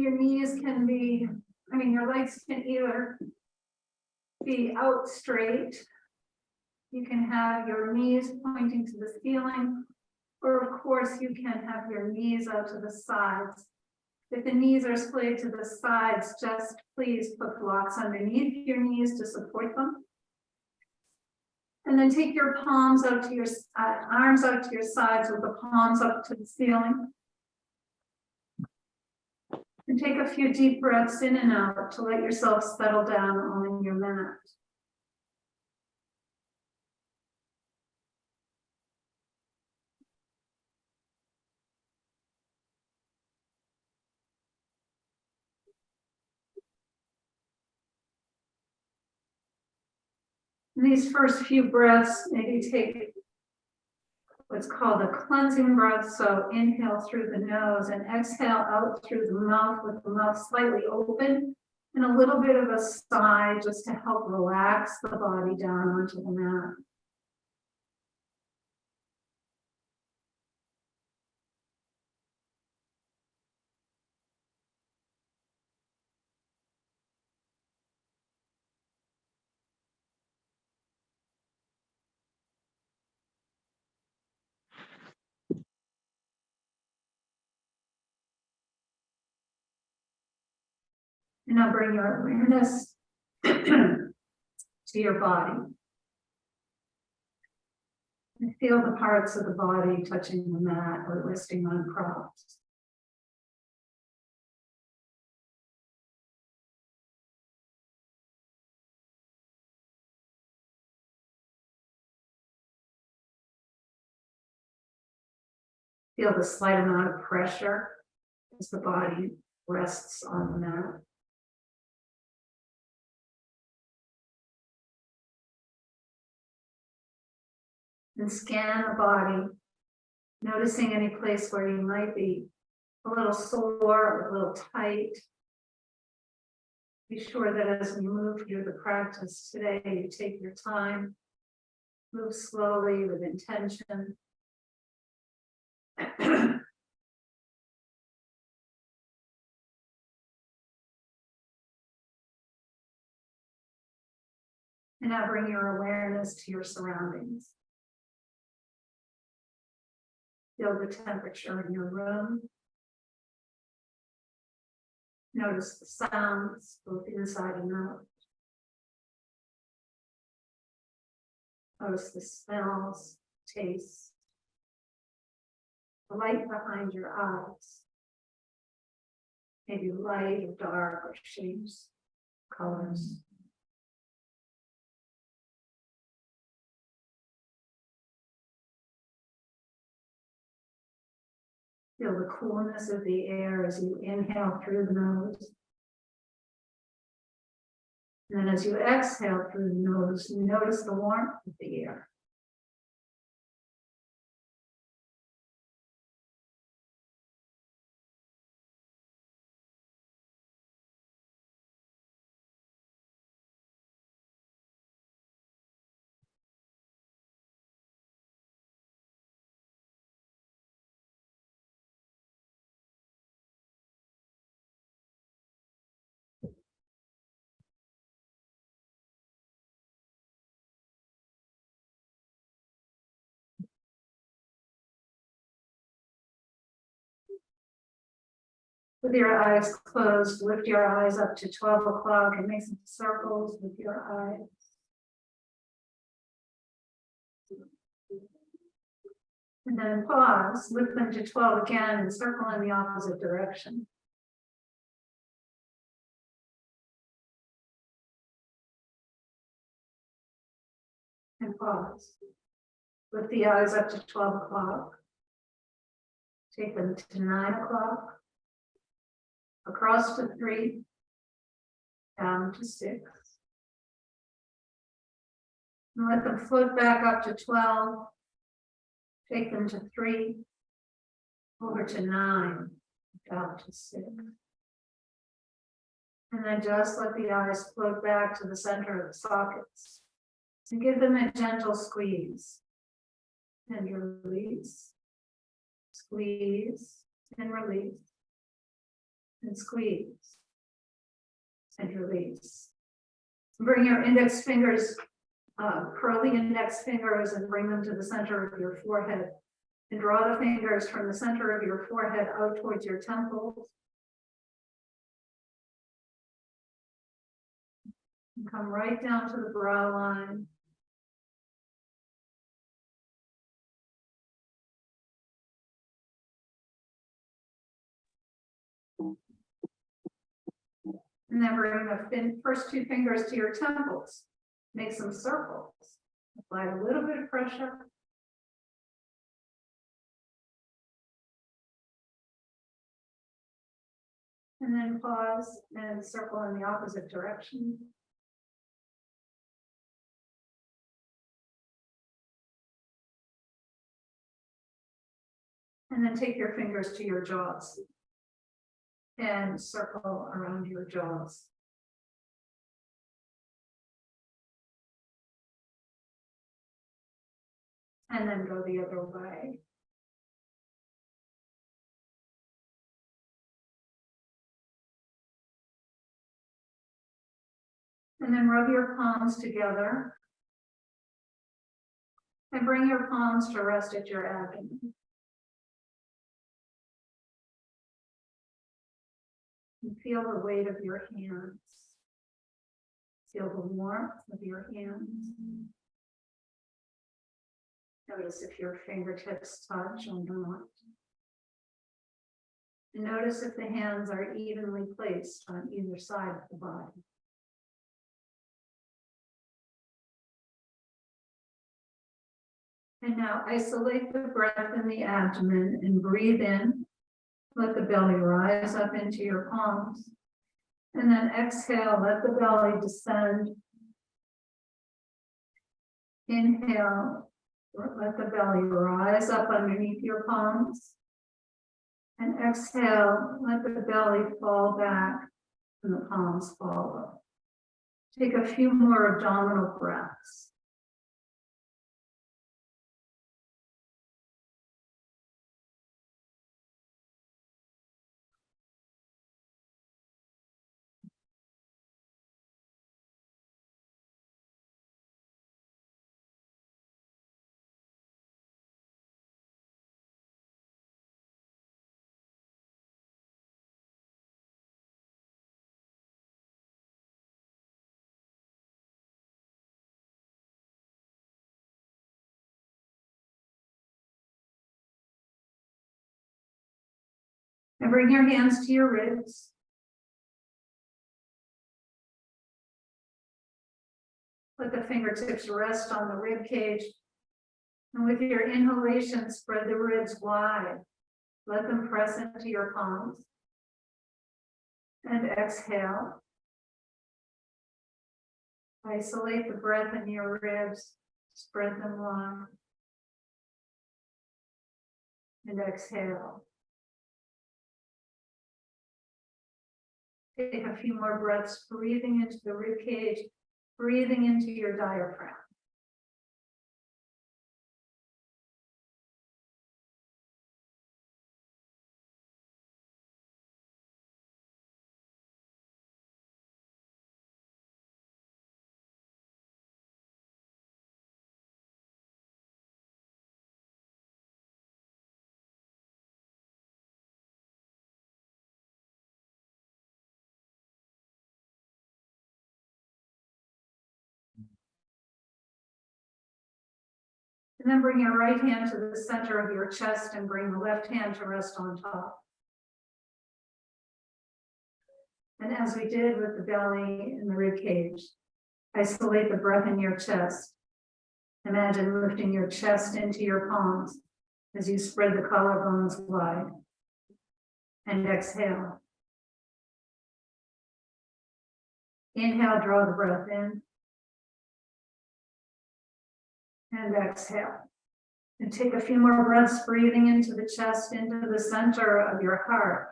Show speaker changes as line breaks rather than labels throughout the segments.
Your knees can be, your legs can either be out straight. You can have your knees pointing to the ceiling, or of course you can have your knees out to the sides. If the knees are splayed to the sides, just please put blocks underneath your knees to support them. And then take your palms out to your arms out to your sides with the palms up to the ceiling. And take a few deep breaths in and out to let yourself settle down on your mat. In these first few breaths, maybe take what's called a cleansing breath. So inhale through the nose and exhale out through the mouth with the mouth slightly open and a little bit of a sigh just to help relax the body down onto the mat. And now bring your awareness to your body. And feel the parts of the body touching the mat or resting on props. Feel the slight amount of pressure as the body rests on the mat. And scan the body, noticing any place where you might be a little sore or a little tight. Be sure that as we move through the practice today, you take your time, move slowly with intention. And now bring your awareness to your surroundings. Feel the temperature in your room. Notice the sounds, both inside and out. Notice the smells, tastes, the light behind your eyes. Maybe light or dark or shapes, colors. Feel the coolness of the air as you inhale through the nose. And then as you exhale through the nose, you notice the warmth of the air. With your eyes closed, lift your eyes up to 12 o'clock and make some circles with your eyes. And then pause, lift them to 12 again and circle in the opposite direction. And pause. Lift the eyes up to 12 o'clock. Take them to 9 o'clock. Across to 3, down to 6. And let them float back up to 12. Take them to 3, over to 9, down to 6. And then just let the eyes float back to the center of the sockets. And give them a gentle squeeze. And release. Squeeze and release. and squeeze and release. Bring your index fingers, curl the index fingers and bring them to the center of your forehead. And draw the fingers from the center of your forehead out towards your temples. And come right down to the brow line. And then bring the first two fingers to your temples. Make some circles. Apply a little bit of pressure. And then pause and circle in the opposite direction. And then take your fingers to your jaws and circle around your jaws. And then go the other way. And then rub your palms together. And bring your palms to rest at your abdomen. And feel the weight of your hands. Feel the warmth of your hands. Notice if your fingertips touch or not. And notice if the hands are evenly placed on either side of the body. And now isolate the breath in the abdomen and breathe in. Let the belly rise up into your palms. And then exhale, let the belly descend. Inhale, let the belly rise up underneath your palms. And exhale, let the belly fall back and the palms follow. Take a few more abdominal breaths. And bring your hands to your ribs. Let the fingertips rest on the rib cage. And with your inhalation, spread the ribs wide. Let them press into your palms. And exhale. Isolate the breath in your ribs. Spread them wide. And exhale. Take a few more breaths, breathing into the rib cage, breathing into your diaphragm. And then bring your right hand to the center of your chest and bring the left hand to rest on top. And as we did with the belly and the rib cage, isolate the breath in your chest. Imagine lifting your chest into your palms as you spread the collarbones wide. And exhale. Inhale, draw the breath in. And exhale. And take a few more breaths, breathing into the chest, into the center of your heart.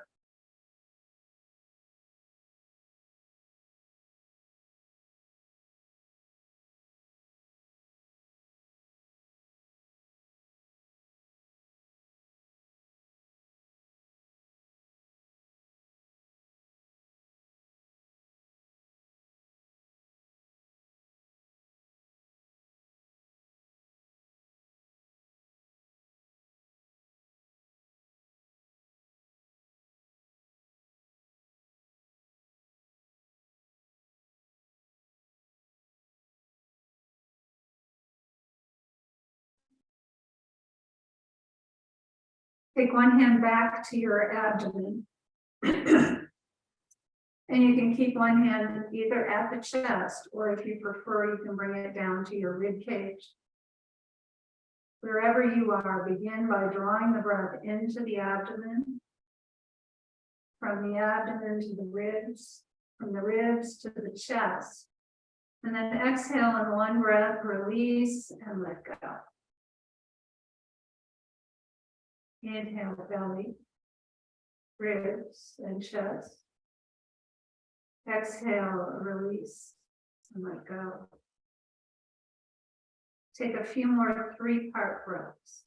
Take one hand back to your abdomen. And you can keep one hand either at the chest, or if you prefer, you can bring it down to your rib cage. Wherever you are, begin by drawing the breath into the abdomen, from the abdomen to the ribs, from the ribs to the chest. And then exhale in one breath, release and let go. Inhale, belly, ribs, and chest. Exhale, release, and let go. Take a few more 3-part breaths.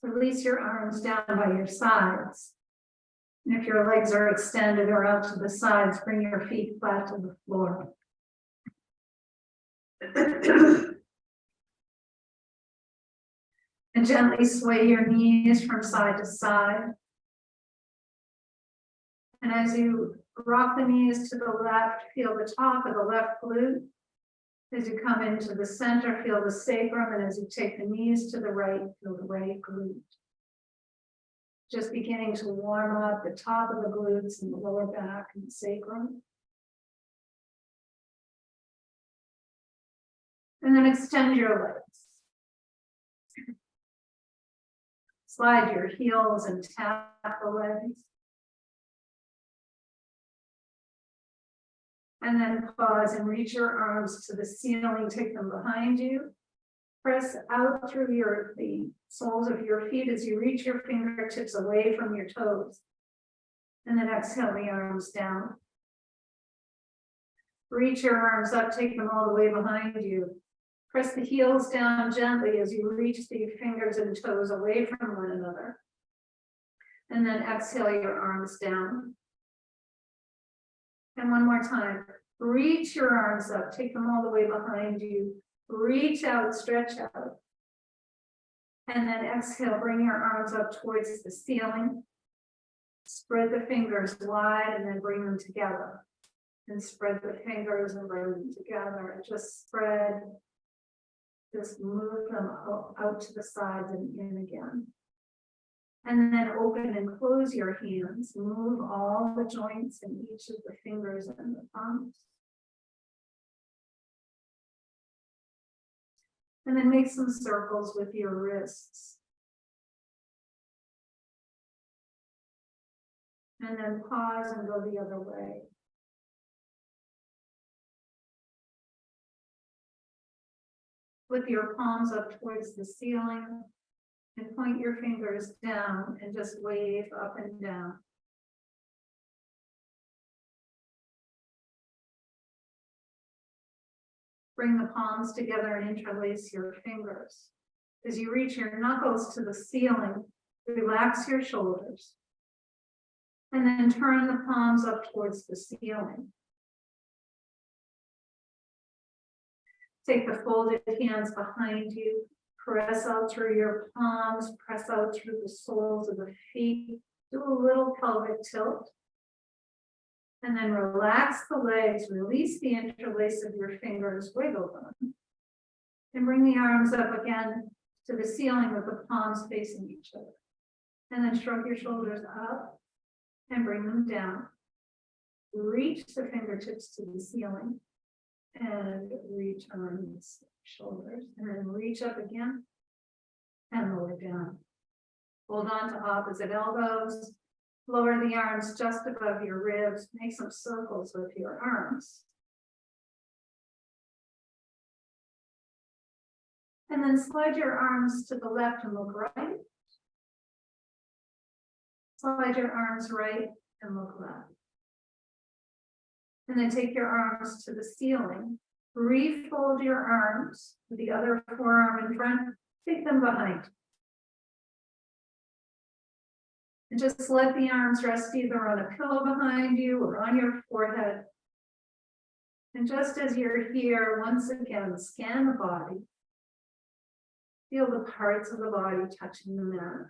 Release your arms down by your sides. And if your legs are extended or out to the sides, bring your feet flat to the floor. And gently sway your knees from side to side. And as you rock the knees to the left, feel the top of the left glute. As you come into the center, feel the sacrum, and as you take the knees to the right, feel the right glute. Just beginning to warm up the top of the glutes and the lower back and the sacrum. And then extend your legs. Slide your heels and tap the legs. And then pause and reach your arms to the ceiling, take them behind you. Press out through the soles of your feet as you reach your fingertips away from your toes. And then exhale the arms down. Reach your arms up, take them all the way behind you. Press the heels down gently as you reach the fingers and toes away from one another. And then exhale your arms down. And one more time, reach your arms up, take them all the way behind you, reach out, stretch out. And then exhale, bring your arms up towards the ceiling. Spread the fingers wide and then bring them together. And spread the fingers and bring them together. And just spread, just move them out to the sides and in again. And then open and close your hands. Move all the joints in each of the fingers and the thumbs. And then make some circles with your wrists. And then pause and go the other way. With your palms up towards the ceiling. And point your fingers down and just wave up and down. Bring the palms together and interlace your fingers. As you reach your knuckles to the ceiling, relax your shoulders. And then turn the palms up towards the ceiling. Take the folded hands behind you. Press out through your palms, press out through the soles of the feet. Do a little pelvic tilt. And then relax the legs, release the interlace of your fingers, wiggle them. And bring the arms up again to the ceiling with the palms facing each other. And then shrug your shoulders up and bring them down. Reach the fingertips to the ceiling and return the shoulders. And then reach up again and lower down. Hold on to opposite elbows. Lower the arms just above your ribs. Make some circles with your arms. And then slide your arms to the left and look right. Slide your arms right and look left. And then take your arms to the ceiling. Refold your arms with the other forearm in front. Take them behind. And just let the arms rest either on a pillow behind you or on your forehead. And just as you're here, once again, scan the body. Feel the parts of the body touching the mat.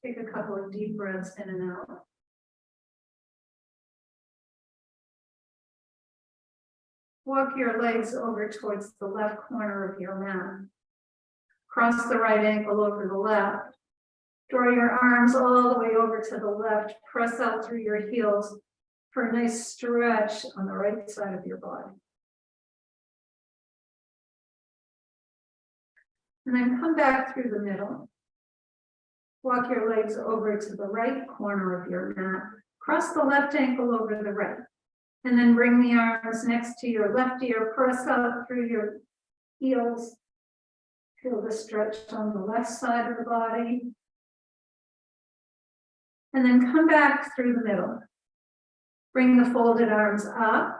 Take a couple of deep breaths in and out. Walk your legs over towards the left corner of your mat. Cross the right ankle over the left. Draw your arms all the way over to the left. Press out through your heels for a nice stretch on the right side of your body. And then come back through the middle. Walk your legs over to the right corner of your mat. Cross the left ankle over the right. And then bring the arms next to your left ear. Press out through your heels. Feel the stretch on the left side of the body. And then come back through the middle. Bring the folded arms up.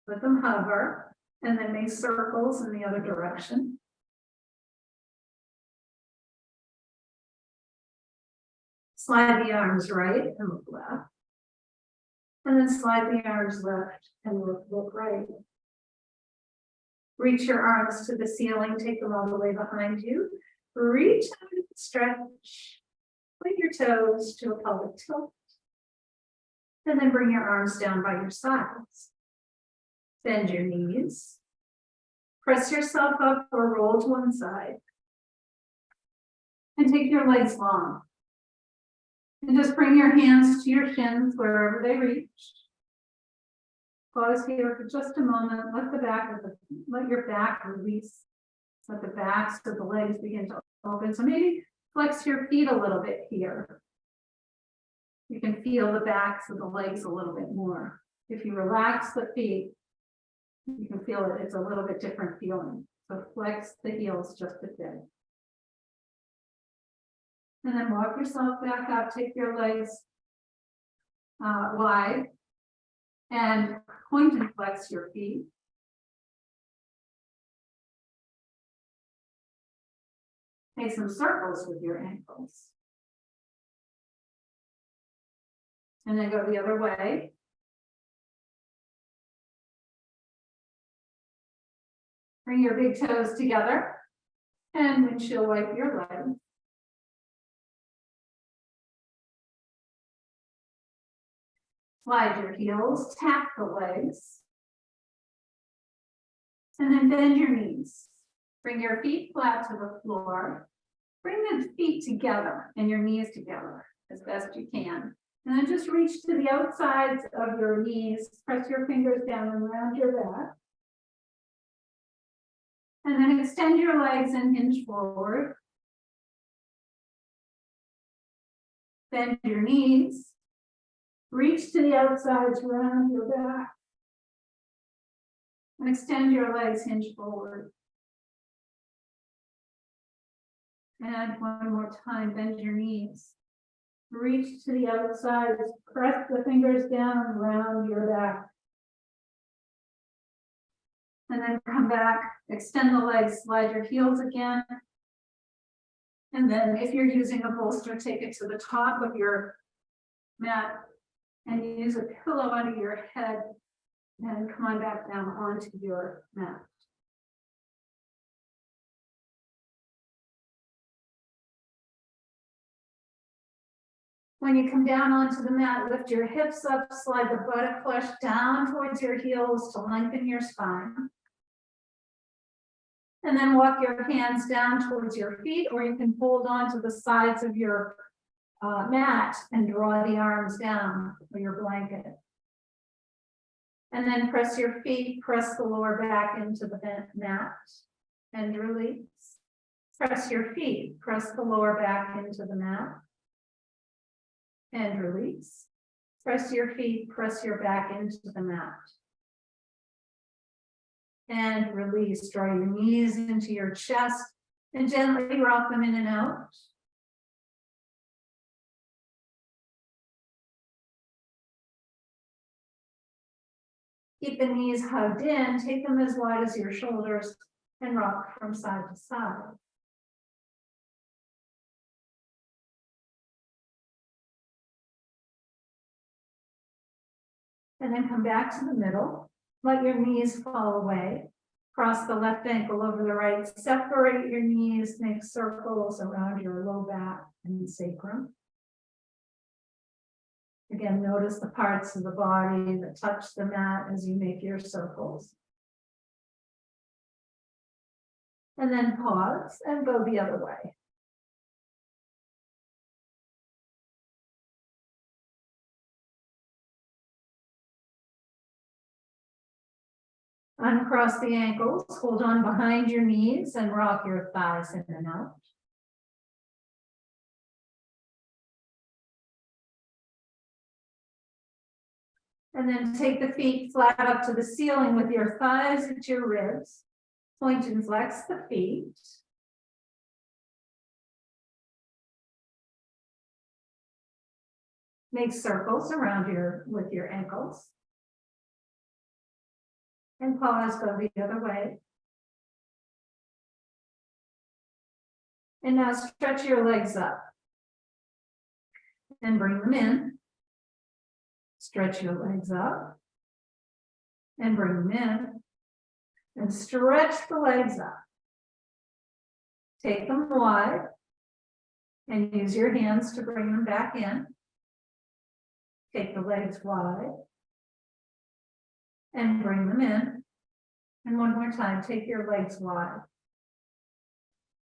Let them hover. And then make circles in the other direction. Slide the arms right and look left. And then slide the arms left and look right. Reach your arms to the ceiling, take them all the way behind you. Reach out and stretch. Point your toes to a pelvic tilt. And then bring your arms down by your sides. Bend your knees. Press yourself up or roll to one side. And take your legs long. And just bring your hands to your shins wherever they reach. Pause here for just a moment. Let your back release. Let the backs of the legs begin to open. So maybe flex your feet a little bit here. You can feel the backs of the legs a little bit more. If you relax the feet, you can feel it. It's a little bit different feeling. So flex the heels just a bit. And then walk yourself back up, take your legs wide, and point and flex your feet. Make some circles with your ankles. And then go the other way. Bring your big toes together and windshield wipe your legs. Slide your heels, tap the legs, and then bend your knees. Bring your feet flat to the floor. Bring the feet together and your knees together as best you can. And then just reach to the outsides of your knees. Press your fingers down and around your back. And then extend your legs and hinge forward. Bend your knees. Reach to the outsides, round your back. And extend your legs, hinge forward. And one more time, bend your knees. Reach to the outsides, press the fingers down, round your back. And then come back, extend the legs, slide your heels again. And then if you're using a bolster, take it to the top of your mat and use a pillow under your head and come on back down onto your mat. When you come down onto the mat, lift your hips up, slide the buttock flesh down towards your heels to lengthen your spine. And then walk your hands down towards your feet, or you can hold on to the sides of your mat and draw the arms down for your blanket. And then press your feet, press the lower back into the mat and release. Press your feet, press the lower back into the mat. And release. Press your feet, press your back into the mat. And release, draw your knees into your chest and gently rock them in and out. Keep the knees hugged in, take them as wide as your shoulders and rock from side to side. And then come back to the middle. Let your knees fall away. Cross the left ankle over the right. Separate your knees, make circles around your low back and sacrum. Again, notice the parts of the body that touch the mat as you make your circles. And then pause and go the other way. Uncross the ankles, hold on behind your knees and rock your thighs in and out. And then take the feet flat up to the ceiling with your thighs at your ribs. Point and flex the feet. Make circles around with your ankles. And pause, go the other way. And now stretch your legs up. And bring them in. Stretch your legs up. And bring them in. And stretch the legs up. Take them wide. And use your hands to bring them back in. Take the legs wide. And bring them in. And one more time, take your legs wide.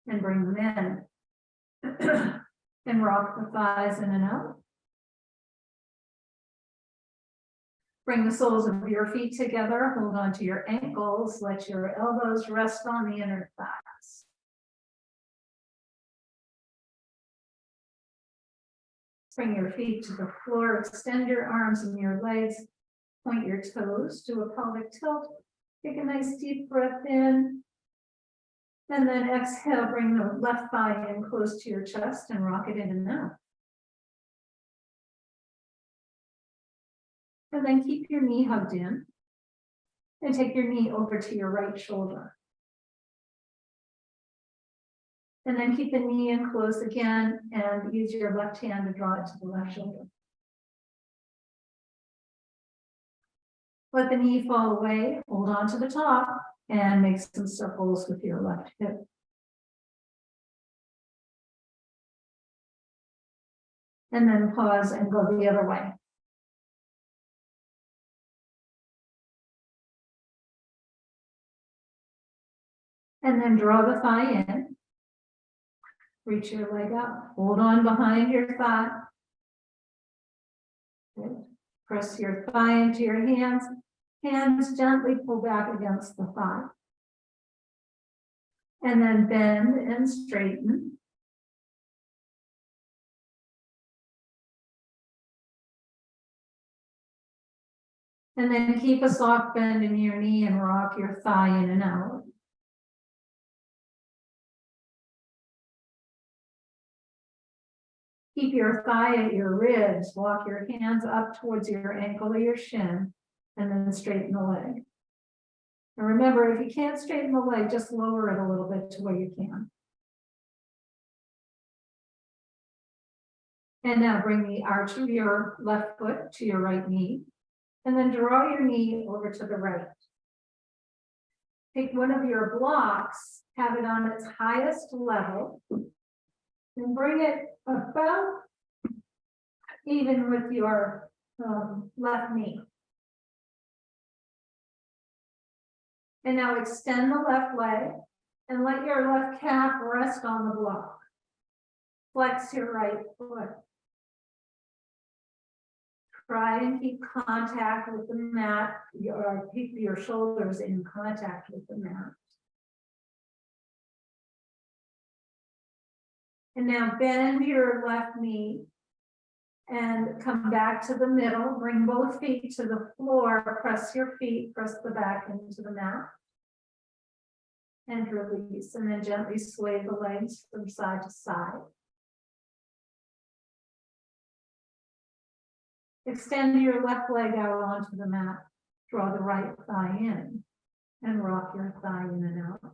And bring them in. And rock the thighs in and out. Bring the soles of your feet together. Hold on to your ankles. Let your elbows rest on the inner thighs. Bring your feet to the floor. Extend your arms and your legs. Point your toes to a pelvic tilt. Take a nice deep breath in. And then exhale, bring the left thigh in close to your chest and rock it in and out. And then keep your knee hugged in. And take your knee over to your right shoulder. And then keep the knee in close again and use your left hand to draw it to the left shoulder. Let the knee fall away, hold on to the top, and make some circles with your left hip. And then pause and go the other way. And then draw the thigh in. Reach your leg up, hold on behind your thigh. Good. Press your thigh into your hands. Hands gently pull back against the thigh. And then bend and straighten. And then keep a soft bend in your knee and rock your thigh in and out. Keep your thigh at your ribs. Walk your hands up towards your ankle or your shin, and then straighten the leg. And remember, if you can't straighten the leg, just lower it a little bit to where you can. And now bring the arch of your left foot to your right knee, and then draw your knee over to the right. Take one of your blocks, have it on its highest level, and bring it about even with your left knee. And now extend the left leg and let your left calf rest on the block. Flex your right foot. Try and keep contact with the mat, or keep your shoulders in contact with the mat. And now bend your left knee and come back to the middle. Bring both feet to the floor. Press your feet, press the back into the mat. And release, and then gently sway the legs from side to side. Extend your left leg out onto the mat. Draw the right thigh in and rock your thigh in and out.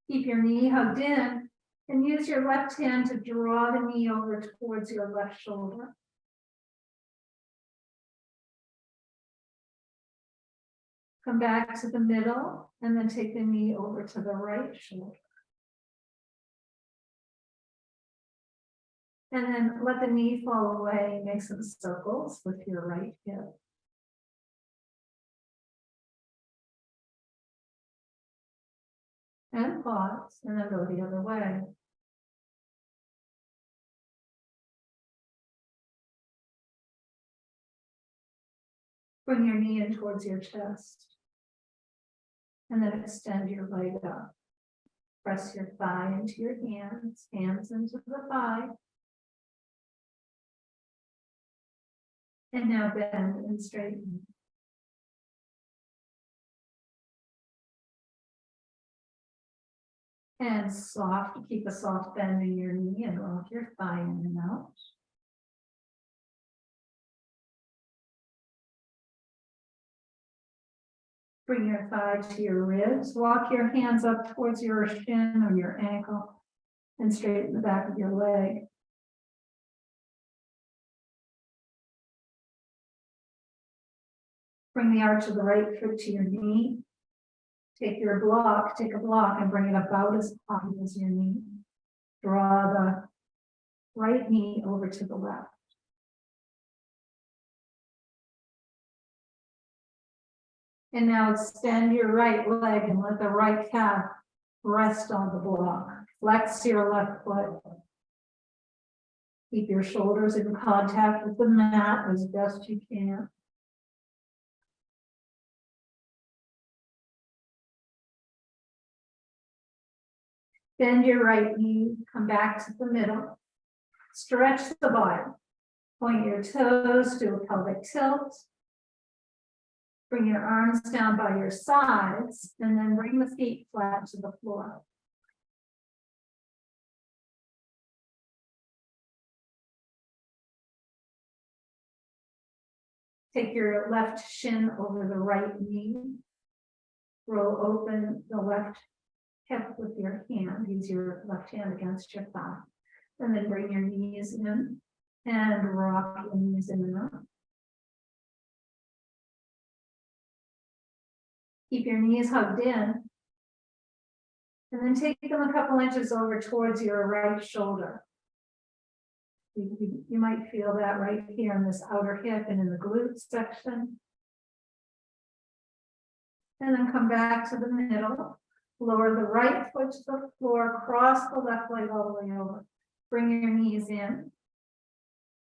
Keep your knee hugged in and use your left hand to draw the knee over towards your left shoulder. Come back to the middle and then take the knee over to the right shoulder. And then let the knee fall away, make some circles with your right hip. And pause, and then go the other way. Bring your knee in towards your chest. And then extend your leg up. Press your thigh into your hands, hands into the thigh. And now bend and straighten. And soft, keep a soft bend in your knee and rock your thigh in and out. Bring your thigh to your ribs. Walk your hands up towards your shin or your ankle and straighten the back of your leg. Bring the arch of the right foot to your knee. Take a block and bring it about as high as your knee. Draw the right knee over to the left. And now extend your right leg and let the right calf rest on the block. Flex your left foot. Keep your shoulders in contact with the mat as best you can. Bend your right knee, come back to the middle. Stretch the body. Point your toes, do a pelvic tilt. Bring your arms down by your sides, and then bring the feet flat to the floor. Take your left shin over the right knee. Roll open the left hip with your hand. Use your left hand against your thigh. And then bring your knees in and rock your knees in and out. Keep your knees hugged in. And then take them a couple inches over towards your right shoulder. You might feel that right here in this outer hip and in the glute section. And then come back to the middle. Lower the right foot to the floor, cross the left leg all the way over. Bring your knees in.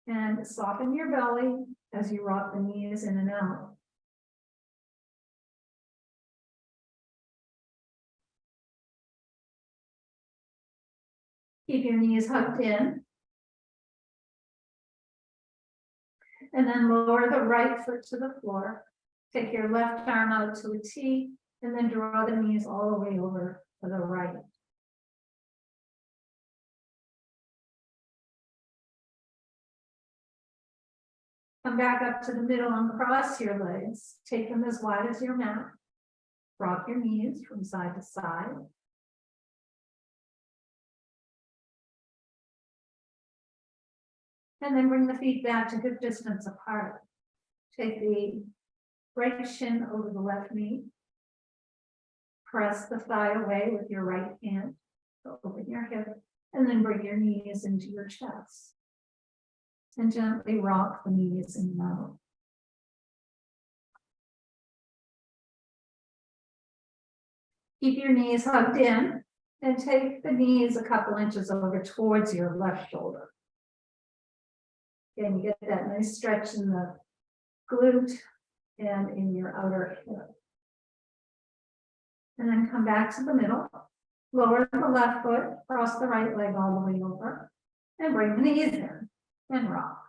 And soften your belly as you rock the knees in and out. Keep your knees hugged in. And then lower the right foot to the floor. Take your left arm out to a T, and then draw the knees all the way over to the right. Come back up to the middle and cross your legs. Take them as wide as your mat. Rock your knees from side to side. And then bring the feet back to hip distance apart. Take the right shin over the left knee. Press the thigh away with your right hand. Open your hip. And then bring your knees into your chest. And gently rock the knees in and out. Keep your knees hugged in and take the knees a couple inches over towards your left shoulder. Again, you get that nice stretch in the glute and in your outer hip. And then come back to the middle. Lower the left foot, cross the right leg all the way over, and bring the knees in and rock.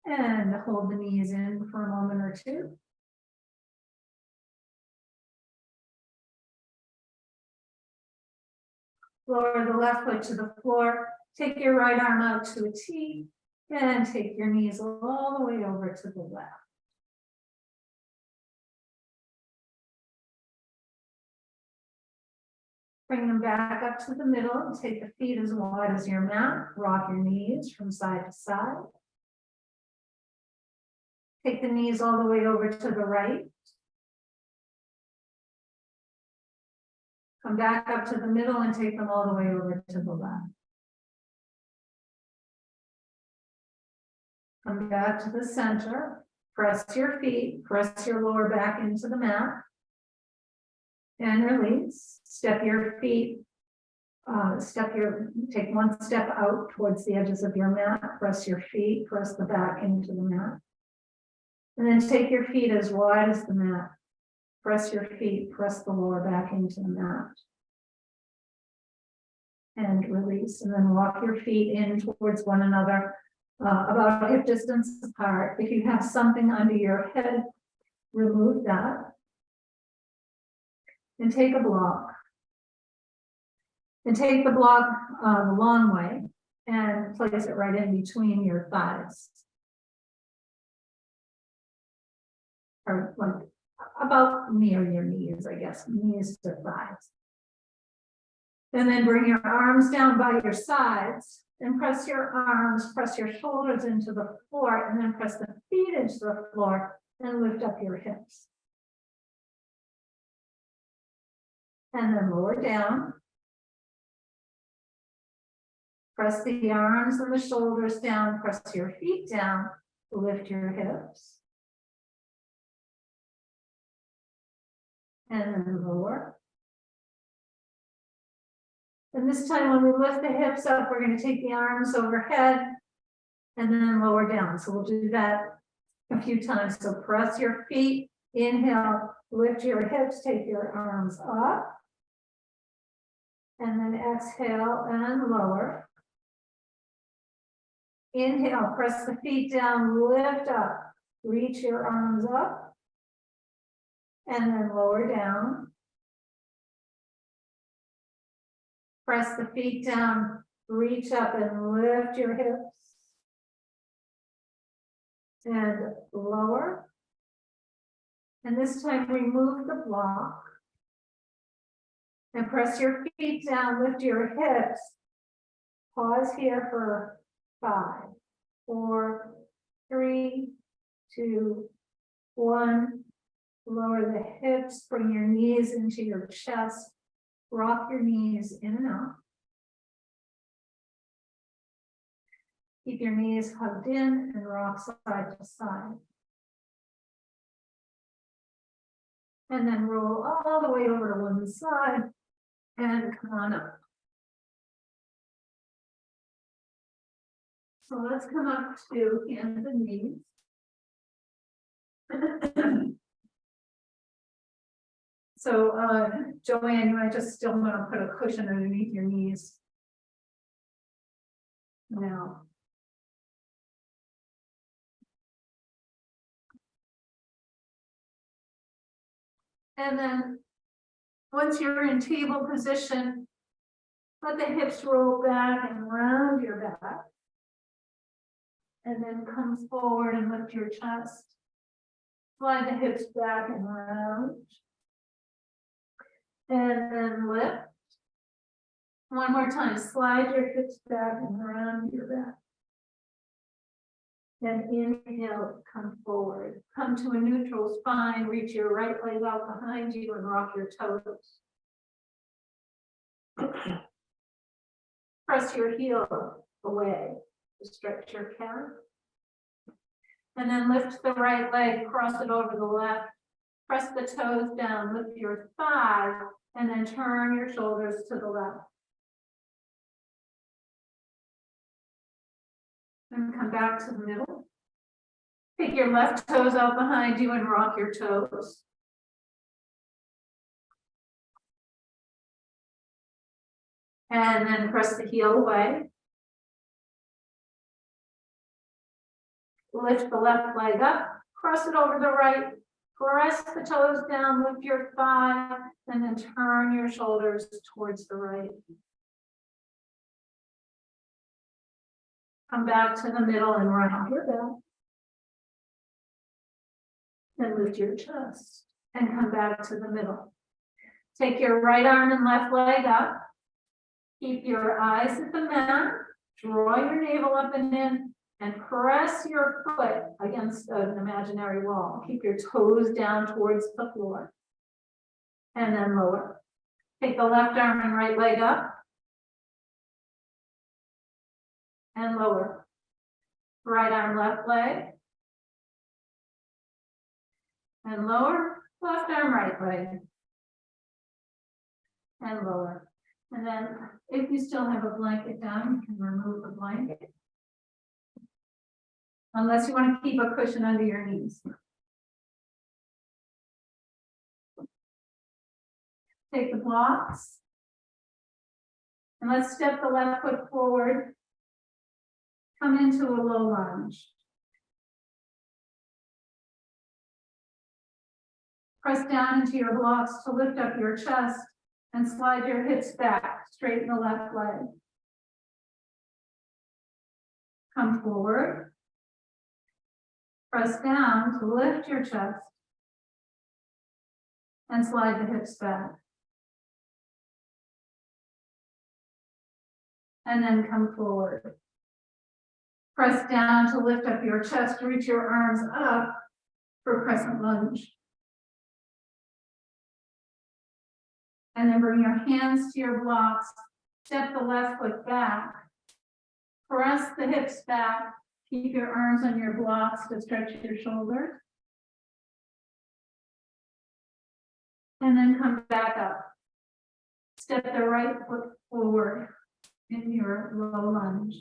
And hold the knees in for a moment or two. Lower the left foot to the floor, take your right arm out to a T, and take your knees all the way over to the left. Bring them back up to the middle and take the feet as wide as your mat. Rock your knees from side to side. Take the knees all the way over to the right. Come back up to the middle and take them all the way over to the left. Come back to the center. Press your feet, press your lower back into the mat. And release. Step your feet, take one step out towards the edges of your mat, press your feet, press the back into the mat. And then take your feet as wide as the mat. Press your feet, press the lower back into the mat. And release, and then walk your feet in towards one another, about hip distance apart. If you have something under your head, remove that. And take a block. And take the block the long way and place it right in between your thighs. Or like about near your knees, I guess, knees to thighs. And then bring your arms down by your sides and press your arms, press your shoulders into the floor, and then press the feet into the floor and lift up your hips. And then lower down. Press the arms and the shoulders down, press your feet down, lift your hips. And then lower. And this time when we lift the hips up, we're going to take the arms overhead and then lower down. So we'll do that a few times. So press your feet, inhale, lift your hips, take your arms up. And then exhale and lower. Inhale, press the feet down, lift up, reach your arms up. And then lower down. Press the feet down, reach up and lift your hips. And lower. And this time remove the block. And press your feet down, lift your hips. Pause here for 5, 4, 3, 2, 1. Lower the hips, bring your knees into your chest. Rock your knees in and out. Keep your knees hugged in and rock side to side. And then roll all the way over to one side and come on up. So let's come up to hands and knees. So Joanne, you might just still want to put a cushion underneath your knees. Now. And then once you're in table position, let the hips roll back and round your back. And then come forward and lift your chest. Slide the hips back and round. And then lift. One more time, slide your hips back and round your back. Then inhale, come forward. Come to a neutral spine, reach your right leg out behind you and rock your toes. Press your heel away to stretch your calf. And then lift the right leg, cross it over the left. Press the toes down, lift your thigh, and then turn your shoulders to the left. And come back to the middle. Take your left toes out behind you and rock your toes. And then press the heel away. Lift the left leg up, cross it over the right, press the toes down, lift your thigh, and then turn your shoulders towards the right. Come back to the middle and round your back. Then lift your chest and come back to the middle. Take your right arm and left leg up. Keep your eyes at the mat. Draw your navel up and in and press your foot against an imaginary wall. Keep your toes down towards the floor. And then lower. Take the left arm and right leg up. And lower. Right arm, left leg. And lower. Left arm, right leg. And lower. And then if you still have a blanket down, you can remove the blanket. Unless you want to keep a cushion under your knees. Take the blocks. And let's step the left foot forward. Come into a low lunge. Press down into your blocks to lift up your chest and slide your hips back, straighten the left leg. Come forward. Press down to lift your chest and slide the hips back. And then come forward. Press down to lift up your chest, reach your arms up for crescent lunge. And then bring your hands to your blocks, step the left foot back, press the hips back, keep your arms on your blocks to stretch your shoulders. And then come back up. Step the right foot forward in your low lunge.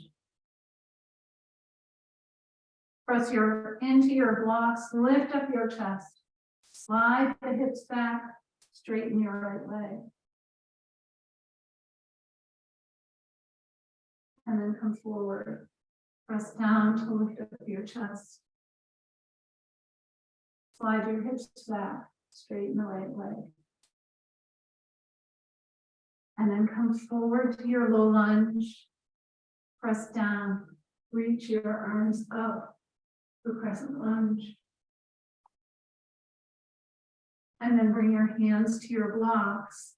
Press into your blocks, lift up your chest, slide the hips back, straighten your right leg. And then come forward. Press down to lift up your chest. Slide your hips back, straighten the right leg. And then come forward to your low lunge. Press down, reach your arms up for crescent lunge. And then bring your hands to your blocks.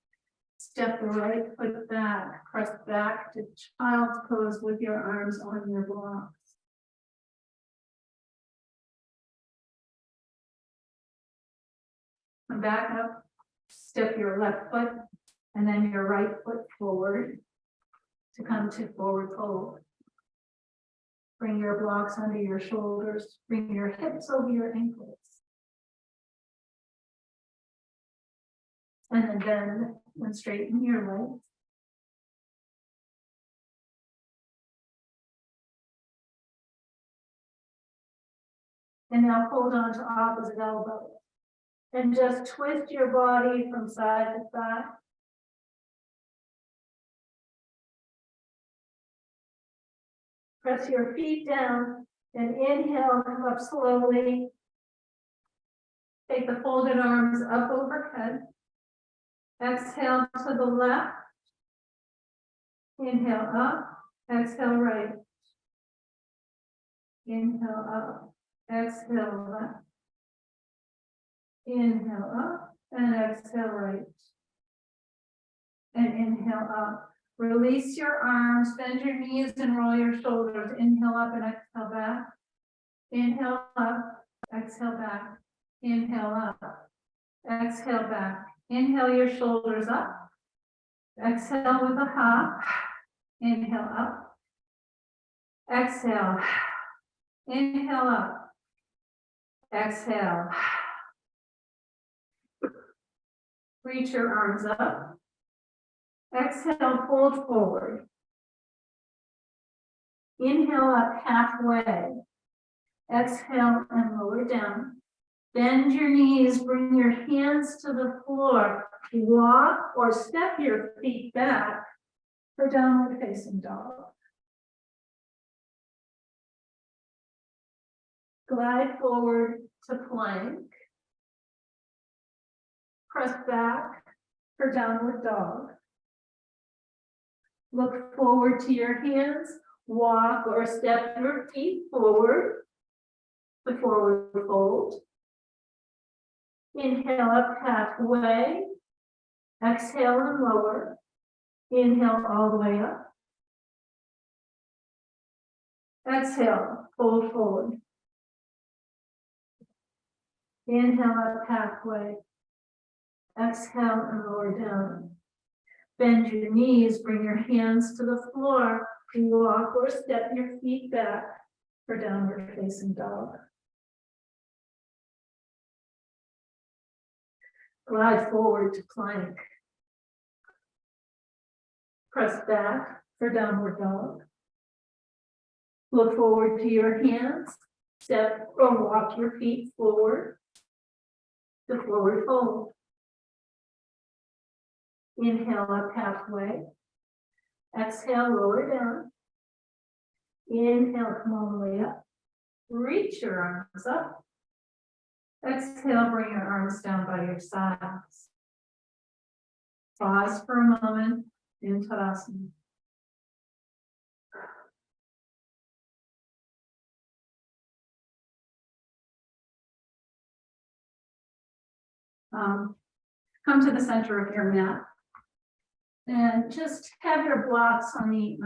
Step the right foot back, press back to child's pose with your arms on your blocks. Come back up, step your left foot and then your right foot forward to come to forward fold. Bring your blocks under your shoulders, bring your hips over your ankles. And then bend and straighten your legs. And now hold on to opposite elbow. And just twist your body from side to side. Press your feet down and inhale, come up slowly. Take the folded arms up overhead. Exhale to the left. Inhale up, exhale right. Inhale up, exhale left. Inhale up and exhale right. And inhale up. Release your arms, bend your knees and roll your shoulders. Inhale up and exhale back. Inhale up, exhale back. Inhale up, exhale back. Inhale your shoulders up. Exhale with a hop. Inhale up. Exhale. Inhale up. Exhale. Reach your arms up. Exhale, fold forward. Inhale up halfway. Exhale and lower down. Bend your knees, bring your hands to the floor. Walk or step your feet back for downward facing dog. Glide forward to plank. Press back for downward dog. Look forward to your hands. Walk or step your feet forward. The forward fold. Inhale up halfway. Exhale and lower. Inhale all the way up. Exhale, fold forward. Inhale up halfway. Exhale and lower down. Bend your knees, bring your hands to the floor. Walk or step your feet back for downward facing dog. Glide forward to plank. Press back for downward dog. Look forward to your hands. Step or walk your feet forward. The forward fold. Inhale up halfway. Exhale, lower down. Inhale, come all the way up. Reach your arms up. Exhale, bring your arms down by your sides. Pause for a moment in Tadasana. Come to the center of your mat and just have your blocks on the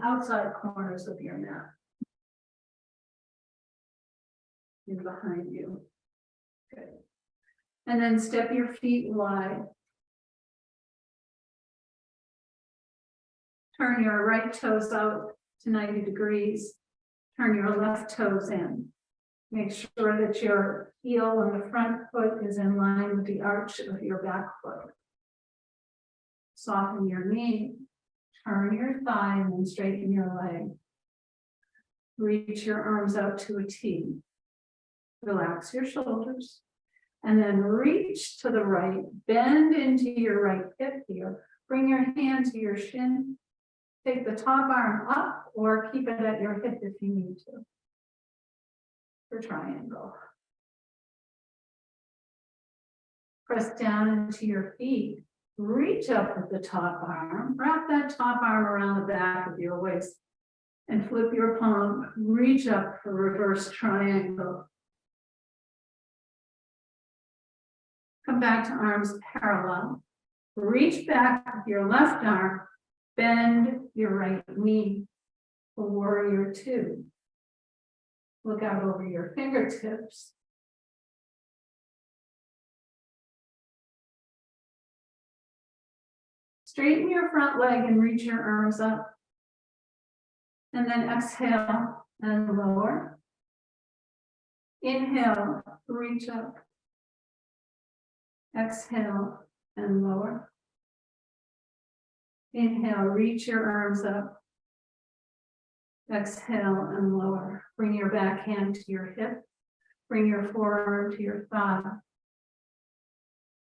outside corners of your mat and behind you. Good. And then step your feet wide. Turn your right toes out to 90 degrees. Turn your left toes in. Make sure that your heel on the front foot is in line with the arch of your back foot. Soften your knee, turn your thigh, and then straighten your leg. Reach your arms out to a T. Relax your shoulders. And then reach to the right. Bend into your right hip here. Bring your hand to your shin. Take the top arm up or keep it at your hip if you need to. For triangle. Press down into your feet. Reach up with the top arm. Wrap that top arm around the back of your waist and flip your palm. Reach up for reverse triangle. Come back to arms parallel. Reach back with your left arm. Bend your right knee for warrior two. Look out over your fingertips. Straighten your front leg and reach your arms up. And then exhale and lower. Inhale, reach up. Exhale and lower. Inhale, reach your arms up. Exhale and lower. Bring your back hand to your hip. Bring your forearm to your thigh.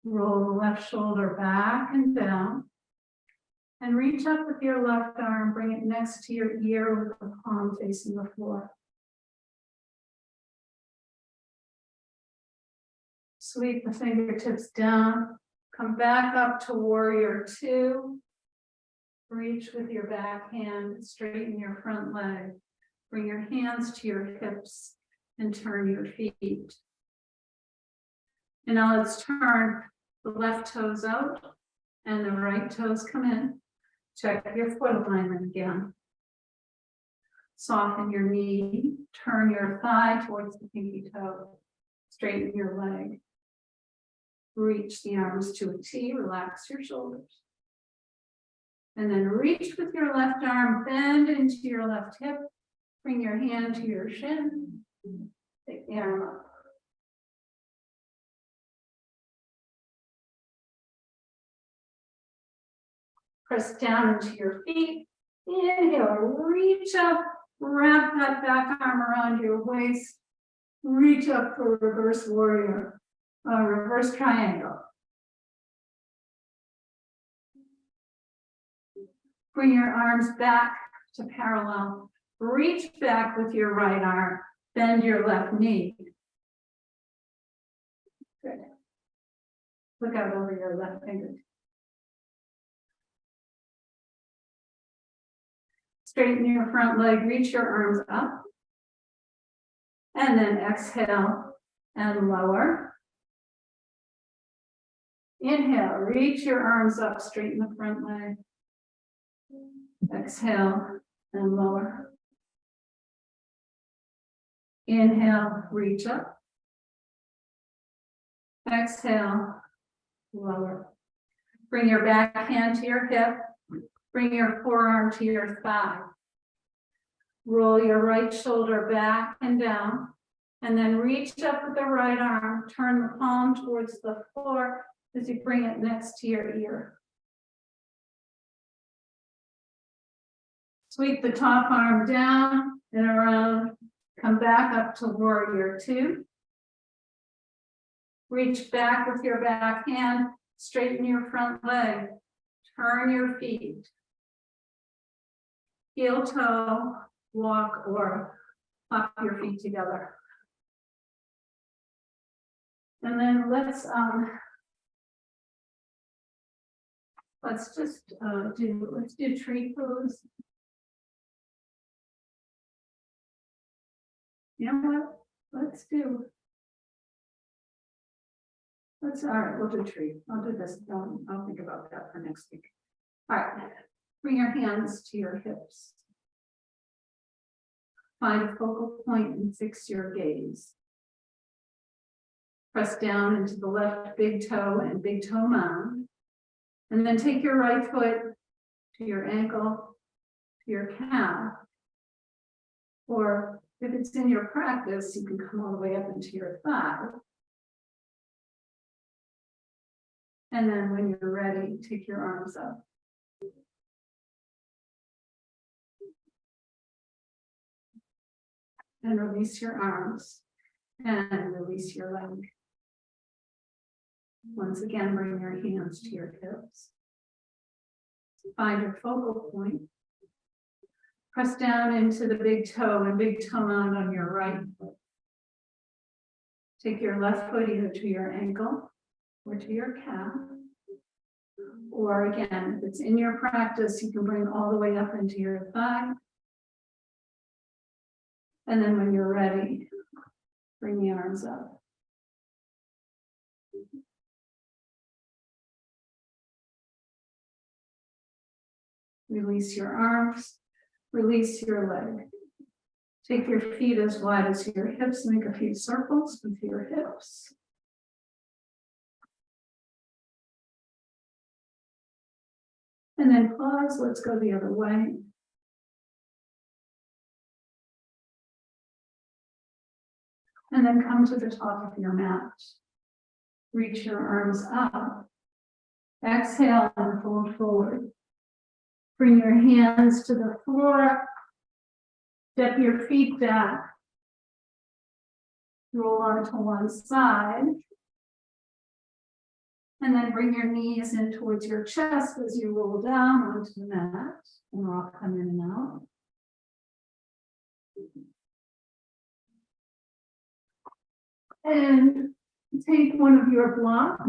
Roll the left shoulder back and down. And reach up with your left arm. Bring it next to your ear with the palm facing the floor. Sweep the fingertips down. Come back up to warrior two. Reach with your back hand, straighten your front leg. Bring your hands to your hips and turn your feet. And now let's turn the left toes out and the right toes come in. Check your foot alignment again. Soften your knee, turn your thigh towards the pinky toe. Straighten your leg. Reach the arms to a T, relax your shoulders. And then reach with your left arm, bend into your left hip. Bring your hand to your shin. Take the arm up. Press down into your feet. Inhale, reach up Wrap that back arm around your waist. Reach up for reverse warrior, reverse triangle. Bring your arms back to parallel. Reach back with your right arm. Bend your left knee. Good. Look out over your left finger. Straighten your front leg. Reach your arms up. And then exhale and lower. Inhale, reach your arms up, straighten the front leg. Exhale and lower. Inhale, reach up. Exhale, lower. Bring your back hand to your hip. Bring your forearm to your thigh. Roll your right shoulder back and down. And then reach up with the right arm. Turn the palm towards the floor as you bring it next to your ear. Sweep the top arm down and around. Come back up to warrior two. Reach back with your back hand. Straighten your front leg. Turn your feet. Heel toe, walk or hop your feet together. And then let's do tree pose. You know what? All right, we'll do tree. I'll do this. I'll think about that for next week. All right, bring your hands to your hips. Find a focal point and fix your gaze. Press down into the left big toe and big toe mound. And then take your right foot to your ankle, to your calf. Or if it's in your practice, you can come all the way up into your thigh. And then when you're ready, take your arms up. And release your arms and release your leg. Once again, bring your hands to your hips. Find your focal point. Press down into the big toe and big toe mound on your right foot. Take your left foot either to your ankle or to your calf. Or again, if it's in your practice, you can bring all the way up into your thigh. And then when you're ready, bring the arms up. Release your arms, release your leg. Take your feet as wide as your hips, make a few circles with your hips. And then pause, let's go the other way. And then come to the top of your mat. Reach your arms up. Exhale and fold forward. Bring your hands to the floor. Step your feet back. Roll onto one side. And then bring your knees in towards your chest as you roll down onto the mat. And rock come in and out. And take one of your blocks.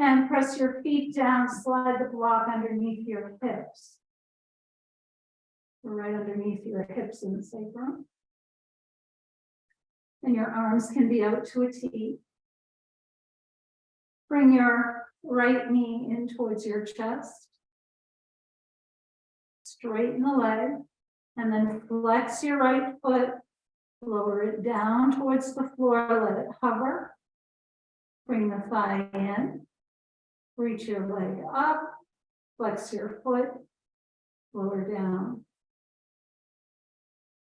And press your feet down, slide the block underneath your hips. Right underneath your hips in the sacrum. And your arms can be out to a T. Bring your right knee in towards your chest. Straighten the leg. And then flex your right foot. Lower it down towards the floor. Let it hover. Bring the thigh in. Reach your leg up. Flex your foot. Lower down.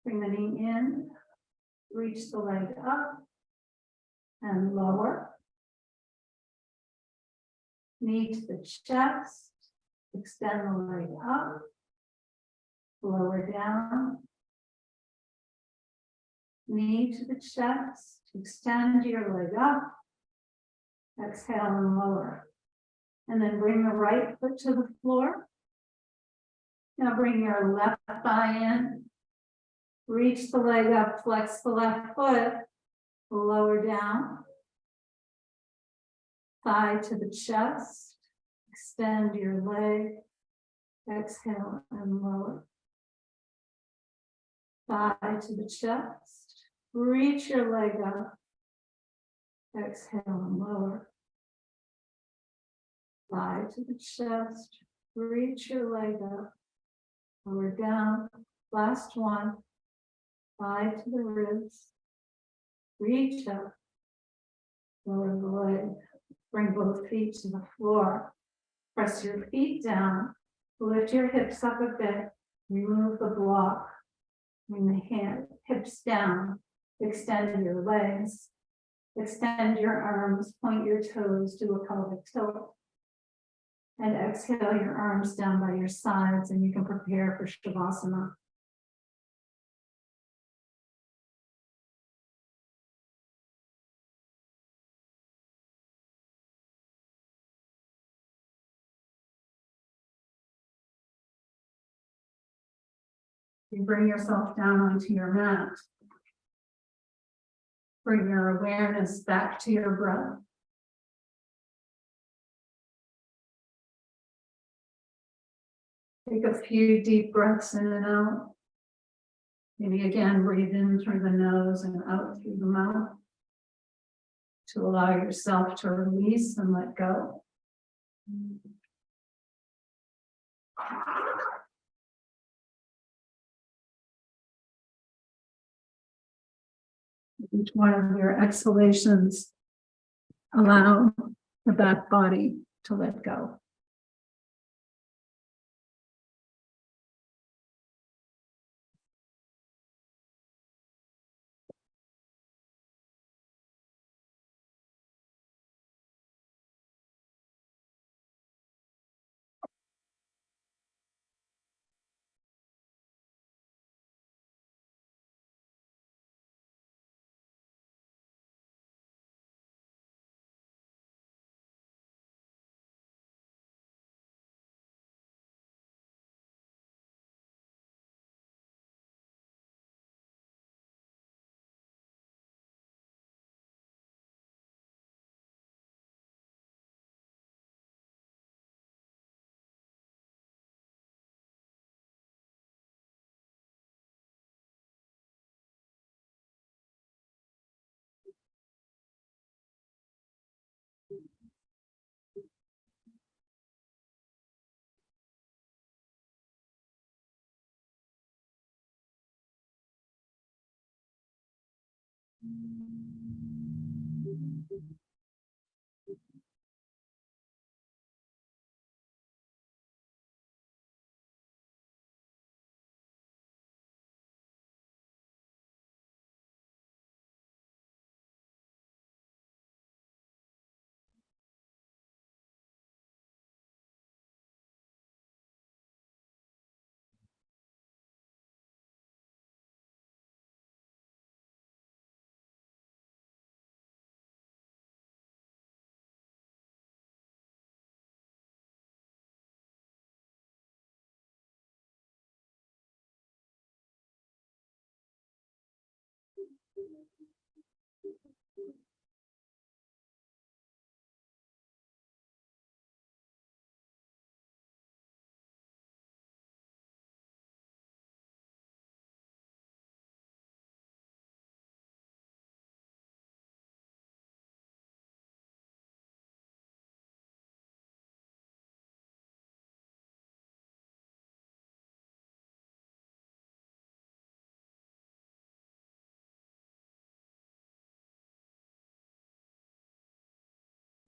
Bring the knee in. Reach the leg up and lower. Knee to the chest. Extend the leg up, lower down. Knee to the chest, extend your leg up. Exhale and lower. And then bring the right foot to the floor. Now bring your left thigh in. Reach the leg up, flex the left foot, lower down. Thigh to the chest, extend your leg, exhale and lower. Thigh to the chest, reach your leg up, exhale and lower. Thigh to the chest, reach your leg up, lower down. Last one. Thigh to the ribs, reach up, lower the leg, bring both feet to the floor, press your feet down, lift your hips up a bit, remove the block, bring the hips down, extend your legs, extend your arms, point your toes, do a pelvic tilt, and exhale your arms down by your sides, and you can prepare for Shavasana. You bring yourself down onto your mat. Bring your awareness back to your breath. Take a few deep breaths in and out. Maybe again, breathe in through the nose and out through the mouth to allow yourself to release and let go. Each one of your exhalations, allow the back body to let go.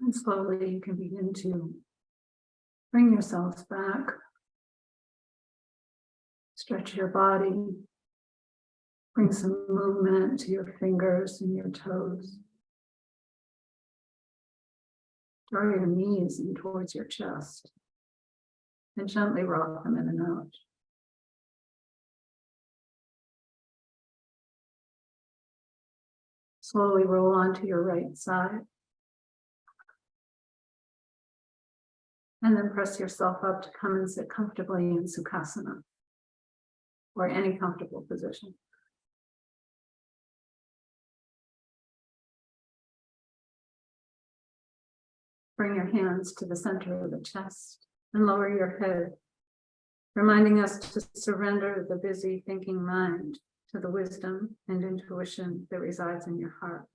And slowly you can begin to bring yourselves back. Stretch your body. Bring some movement to your fingers and your toes. Draw your knees in towards your chest. and gently rock them in and out. Slowly roll onto your right side. And then press yourself up to come and sit comfortably in Sukhasana or any comfortable position. Bring your hands to the center of the chest and lower your head, reminding us to surrender the busy thinking mind to the wisdom and intuition that resides in your heart.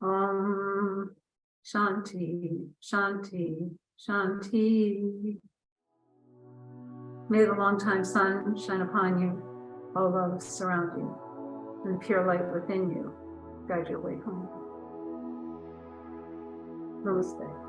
Om Shanti, Shanti, Shanti. May the longtime sun shine upon you, all love surround you, and the pure light within you guide your way home. Namaste.